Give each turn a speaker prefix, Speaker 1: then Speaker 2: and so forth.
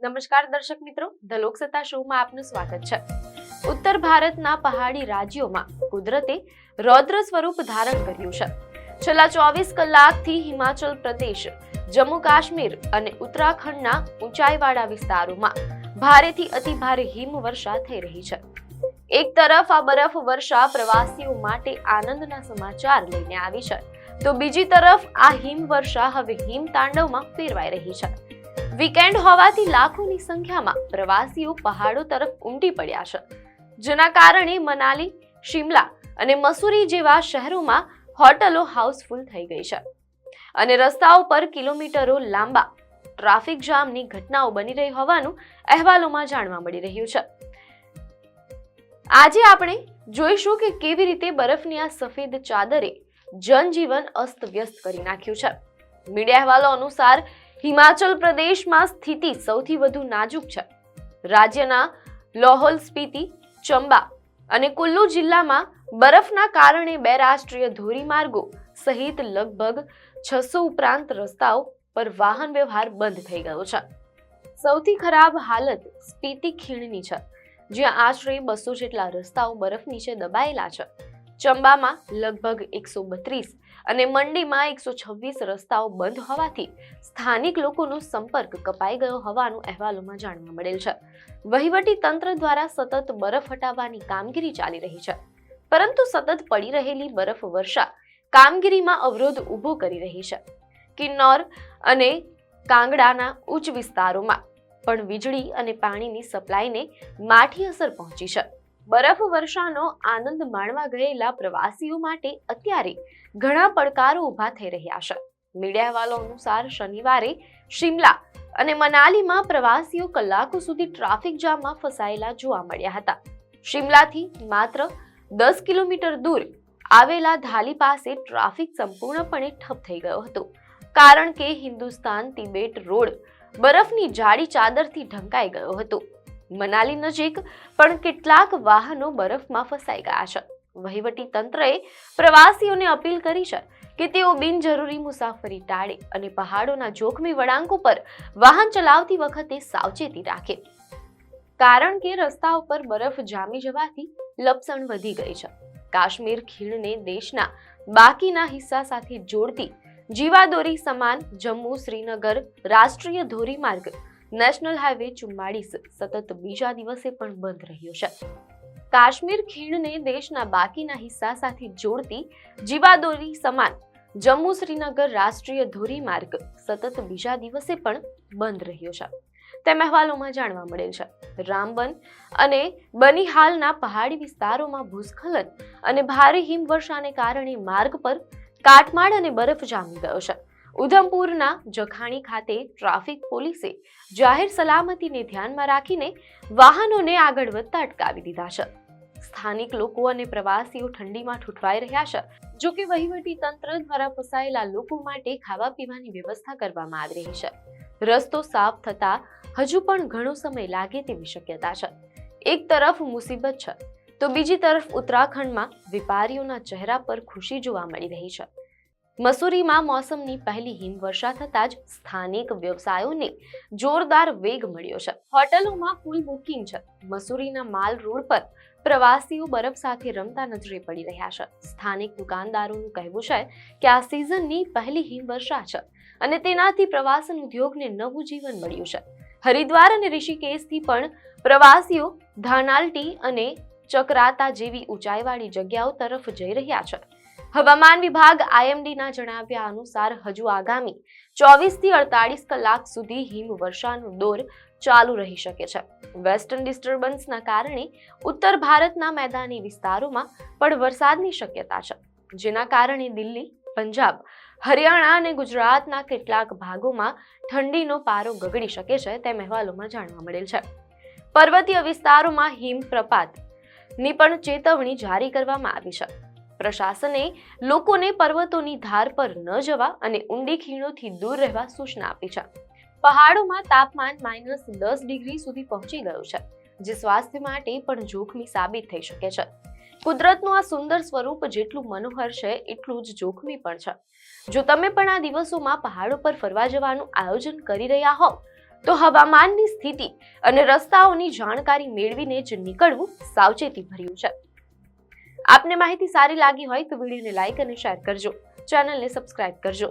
Speaker 1: નમસ્કાર દર્શક મિત્રો, ધ લોકસત્તા શોમાં આપનું સ્વાગત છે। ઉત્તર ભારતના પહાડી રાજ્યોમાં કુદરતે રૌદ્ર સ્વરૂપ ધારણ કર્યું છે। છેલ્લા 24 કલાકથી હિમાચલ પ્રદેશ, જમ્મુ કાશ્મીર અને ઉત્તરાખંડના ઊંચાઈવાળા વિસ્તારોમાં ભારેથી અતિભારે હિમવર્ષા થઈ રહી છે। એક તરફ આ બરફ વર્ષા પ્રવાસીઓ માટે આનંદના સમાચાર લઈને આવી છે, તો બીજી તરફ આ હિમવર્ષા હવે હિમતાંડવમાં ફેરવાઈ રહી છે। વીકેન્ડ હોવાથી લાખોની સંખ્યામાં પ્રવાસીઓ પહાડો તરફ ઉમટી પડ્યા છે, જેના કારણે મનાલી, શિમલા અને મસૂરી જેવા શહેરોમાં હોટલો હાઉસફુલ થઈ ગઈ છે અને રસ્તાઓ પર કિલોમીટરો લાંબા ટ્રાફિક જામની ઘટનાઓ બની રહી હોવાનું અહેવાલોમાં જાણવા મળી રહ્યું છે। આજે આપણે જોઈશું કે કેવી રીતે બરફની આ સફેદ ચાદરે જનજીવન અસ્તવ્યસ્ત કરી નાખ્યું છે। મીડિયા અહેવાલો અનુસાર હિમાચલ પ્રદેશમાં સ્થિતિ સૌથી વધુ નાજુક છે। રાજ્યના લાહૌલ સ્પીતિ, ચંબા અને કુલ્લુ જિલ્લામાં બરફના કારણે 2 રાષ્ટ્રીય ધોરીમાર્ગો સહિત લગભગ 600 ઉપરાંત રસ્તાઓ પર વાહન વ્યવહાર બંધ થઈ ગયો છે। સૌથી ખરાબ હાલત સ્પીતિ ખીણની છે, જ્યાં આશરે 200 જેટલા રસ્તાઓ બરફ નીચે દબાયેલા છે। ચંબામાં લગભગ 132 અને મંડીમાં 126 રસ્તાઓ બંધ હોવાથી સ્થાનિક લોકોનો સંપર્ક કપાઈ ગયો હોવાનું અહેવાલોમાં જાણવા મળેલ છે। વહીવટી તંત્ર દ્વારા સતત બરફ હટાવવાની કામગીરી ચાલી રહી છે, પરંતુ સતત પડી રહેલી બરફ વર્ષા કામગીરીમાં અવરોધ ઊભો કરી રહી છે। કિન્નૌર અને કાંગડાના ઉચ્ચ વિસ્તારોમાં પણ વીજળી અને પાણીની સપ્લાયને માઠી અસર પહોંચી છે। બરફ વર્ષાનો આનંદ માણવા ગયેલા પ્રવાસીઓ માટે અત્યારે ઘણા પડકારો ઊભા થઈ રહ્યા છે। મીડિયા અહેવાલો અનુસાર શનિવારે શિમલા અને મનાલીમાં પ્રવાસીઓ કલાકો સુધી ટ્રાફિક જામમાં ફસાયેલા જોવા મળ્યા હતા। શિમલાથી માત્ર 10 કિલોમીટર દૂર આવેલા ધાલી પાસે ટ્રાફિક સંપૂર્ણપણે ઠપ થઈ ગયો હતો, કારણ કે હિન્દુસ્તાન તિબેટ રોડ બરફની જાડી ચાદરથી ઢંકાઈ ગયો હતો। મનાલી નજીક પણ કેટલાક વાહનો બરફમાં ફસાઈ ગયા છે। વહીવટી તંત્રએ પ્રવાસીઓને અપીલ કરી છે કે તેઓ બિનજરૂરી મુસાફરી ટાળે અને પહાડોના જોખમી વળાંકો પર વાહન ચલાવતી વખતે સાવચેતી રાખે, કારણ કે રસ્તાઓ પર બરફ જામી જવાથી લપસણ વધી ગઈ છે। કાશ્મીર ખીણને દેશના બાકીના હિસ્સા સાથે જોડતી જીવાદોરી સમાન જમ્મુ શ્રીનગર રાષ્ટ્રીય ધોરીમાર્ગ નેશનલ હાઈવે 44 સતત બીજા દિવસે પણ બંધ રહ્યો છે। કાશ્મીર ખીણને દેશના બાકીના હિસ્સા સાથે જોડતી જીવાદોરી સમાન જમ્મુ શ્રીનગર રાષ્ટ્રીય ધોરીમાર્ગ સતત બીજા દિવસે પણ બંધ રહ્યો છે, તેમ અહેવાલોમાં જાણવા મળેલ છે। રામબન અને બનિહાલના પહાડી વિસ્તારોમાં ભૂસ્ખલન અને ભારે હિમવર્ષાને કારણે માર્ગ પર કાટમાળ અને બરફ જામી ગયો છે। ઉધમપુરના જખાણી ખાતે ટ્રાફિક પોલીસે જાહેર સલામતીને ધ્યાનમાં રાખીને વાહનોને આગળ વધતા અટકાવી દીધા છે। સ્થાનિક લોકો અને પ્રવાસીઓ ઠંડીમાં ઠૂઠવાઈ રહ્યા છે। જો કે વહીવટી તંત્ર દ્વારા ફસાયેલા લોકો માટે ખાવા પીવાની વ્યવસ્થા કરવામાં આવી રહી છે। રસ્તો સાફ થતા હજુ પણ ઘણો સમય લાગે તેવી શક્યતા છે। એક તરફ મુસીબત છે, તો બીજી તરફ ઉત્તરાખંડમાં વેપારીઓના ચહેરા પર ખુશી જોવા મળી રહી છે। મસૂરીમાં મોસમની પહેલી હિમવર્ષા થતાં જ સ્થાનિક વ્યવસાયોને જોરદાર વેગ મળ્યો છે। હોટલોમાં ફૂલ બુકિંગ છે। મસૂરીના માલ રોડ પર પ્રવાસીઓ બરફ સાથે રમતા નજરે પડી રહ્યા છે। સ્થાનિક દુકાનદારોનું કહેવું છે કે આ સિઝનની પહેલી હિમવર્ષા છે અને તેનાથી પ્રવાસન ઉદ્યોગને નવું જીવન મળ્યું છે। હરિદ્વાર અને ઋષિકેશથી પણ પ્રવાસીઓ ધાનાલ્ટી અને ચક્રાતા જેવી ઊંચાઈવાળી જગ્યાઓ તરફ જઈ રહ્યા છે। હવામાન વિભાગ IMDના જણાવ્યા અનુસાર હજુ આગામી 24 થી 48 કલાક સુધી હિમવર્ષાનો દોર ચાલુ રહી શકે છે। વેસ્ટર્ન ડિસ્ટર્બન્સના કારણે ઉત્તર ભારતના મેદાની વિસ્તારોમાં પણ વરસાદની શક્યતા છે, જેના કારણે દિલ્હી, પંજાબ, હરિયાણા અને ગુજરાતના કેટલાક ભાગોમાં ઠંડીનો પારો ગગડી શકે છે, તેમ અહેવાલોમાં જાણવા મળેલ છે। પર્વતીય વિસ્તારોમાં હિમપ્રપાતની પણ ચેતવણી જારી કરવામાં આવી છે। પ્રશાસને લોકોને પર્વતોની ધાર પર ન જવા અને ઊંડી ખીણોથી દૂર રહેવા સૂચના આપી છે। પહાડોમાં તાપમાન -10 ડિગ્રી સુધી પહોંચી ગયું છે, જે સ્વાસ્થ્ય માટે પણ જોખમી સાબિત થઈ શકે છે। કુદરતનું આ સુંદર સ્વરૂપ જેટલું મનોહર છે, એટલું જ જોખમી પણ છે। જો તમે પણ આ દિવસોમાં પહાડો પર ફરવા જવાનું આયોજન કરી રહ્યા હોવ, તો હવામાનની સ્થિતિ અને રસ્તાઓની જાણકારી મેળવીને જ નીકળવું સાવચેતી ભર્યું છે. આપને માહિતી સારી લાગી હોય તો વિડીયોને લાઈક અને શેર કરજો, ચેનલને સબસ્ક્રાઇબ કરજો.